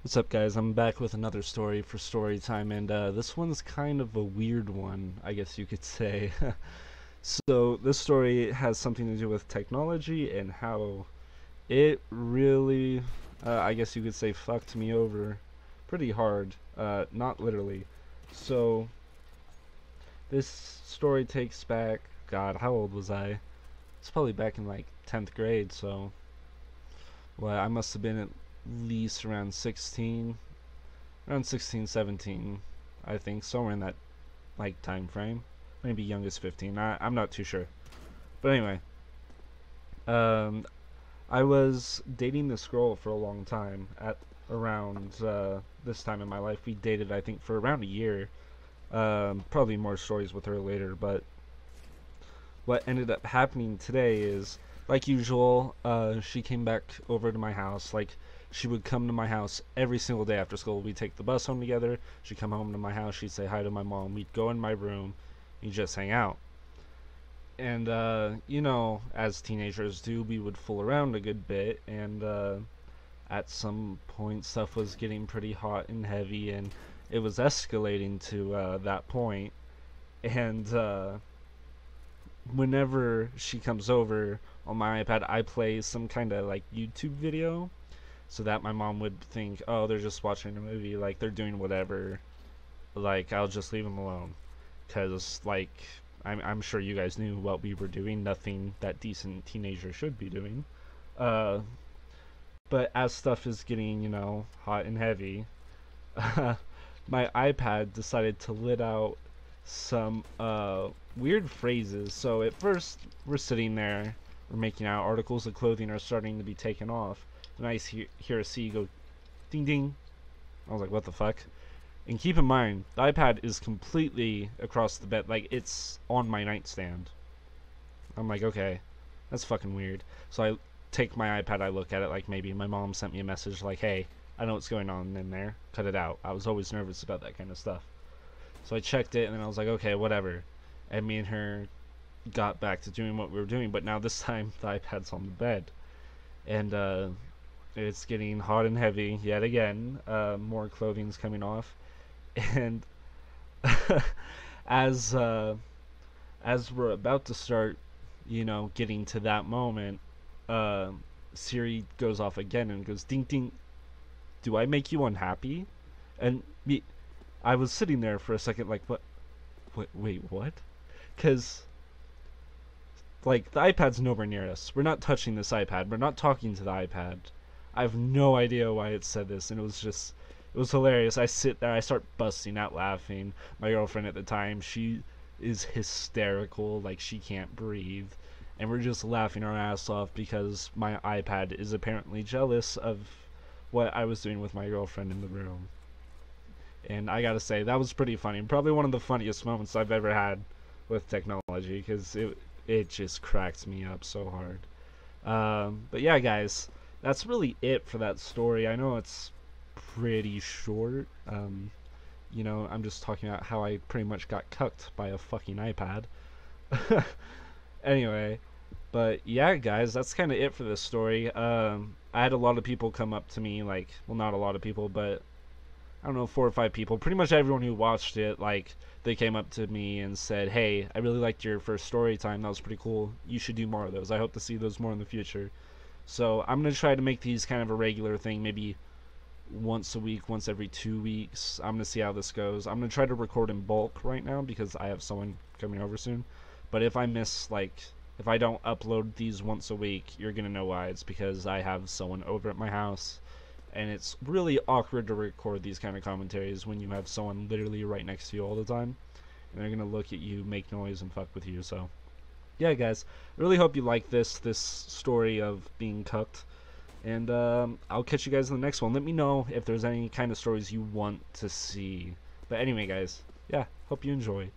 What's up, guys? I'm back with another story for story time, and this one's kind of a weird one, I guess you could say. So, this story has something to do with technology and how it really, I guess you could say, fucked me over pretty hard. Not literally. So, this story takes back, God, how old was I? It's probably back in like 10th grade, so, well, I must have been at least around 16, 17, I think, somewhere in that like time frame. Maybe youngest 15. I'm not too sure. But anyway, um, I was dating this girl for a long time. At around this time in my life, we dated, I think, for around a year. Probably more stories with her later. But what ended up happening today is, like usual, she came back over to my house. Like, she would come to my house every single day after school. We'd take the bus home together. She'd come home to my house. She'd say hi to my mom. We'd go in my room and just hang out. And, as teenagers do, we would fool around a good bit. And at some point, stuff was getting pretty hot and heavy. And it was escalating to that point. And whenever she comes over on my iPad, I play some kind of like YouTube video so that my mom would think, oh, they're just watching a movie, like they're doing whatever. Like, I'll just leave them alone. Because, like, I'm sure you guys knew what we were doing, nothing that decent teenagers should be doing. Uh, but as stuff is getting, hot and heavy, my iPad decided to let out some weird phrases. So at first, we're sitting there, we're making out, articles of clothing are starting to be taken off, and I hear a C go ding ding. I was like, what the fuck? And keep in mind, the iPad is completely across the bed, like it's on my nightstand. I'm like, okay, that's fucking weird. So I take my iPad, I look at it, like maybe my mom sent me a message like, hey, I know what's going on in there, cut it out. I was always nervous about that kind of stuff. So I checked it, and then I was like, okay, whatever. And me and her got back to doing what we were doing, but now this time the iPad's on the bed. And it's getting hot and heavy yet again. More clothing's coming off. And as as we're about to start, getting to that moment, uh, Siri goes off again and goes, ding ding, do I make you unhappy? And me, I was sitting there for a second like, wait, what? Because, like, the iPad's nowhere near us. We're not touching this iPad. We're not talking to the iPad. I have no idea why it said this, and it was hilarious. I sit there, I start busting out laughing. My girlfriend at the time, she is hysterical, like she can't breathe. And we're just laughing our ass off because my iPad is apparently jealous of what I was doing with my girlfriend in the room. And I gotta say, that was pretty funny. Probably one of the funniest moments I've ever had with technology, because it just cracks me up so hard. But yeah, guys, that's really it for that story. I know it's pretty short. I'm just talking about how I pretty much got cucked by a fucking iPad. Anyway, but yeah, guys, that's kind of it for this story. I had a lot of people come up to me, like, well, not a lot of people, but I don't know, 4 or 5 people. Pretty much everyone who watched it, like, they came up to me and said, hey, I really liked your first story time. That was pretty cool. You should do more of those. I hope to see those more in the future. So I'm going to try to make these kind of a regular thing, maybe once a week, once every 2 weeks. I'm going to see how this goes. I'm going to try to record in bulk right now because I have someone coming over soon. But if I miss, like, if I don't upload these once a week, you're going to know why. It's because I have someone over at my house, and it's really awkward to record these kind of commentaries when you have someone literally right next to you all the time, and they're gonna look at you, make noise, and fuck with you. So yeah, guys, I really hope you like this story of being cucked, and I'll catch you guys in the next one. Let me know if there's any kind of stories you want to see. But anyway, guys, yeah, hope you enjoy.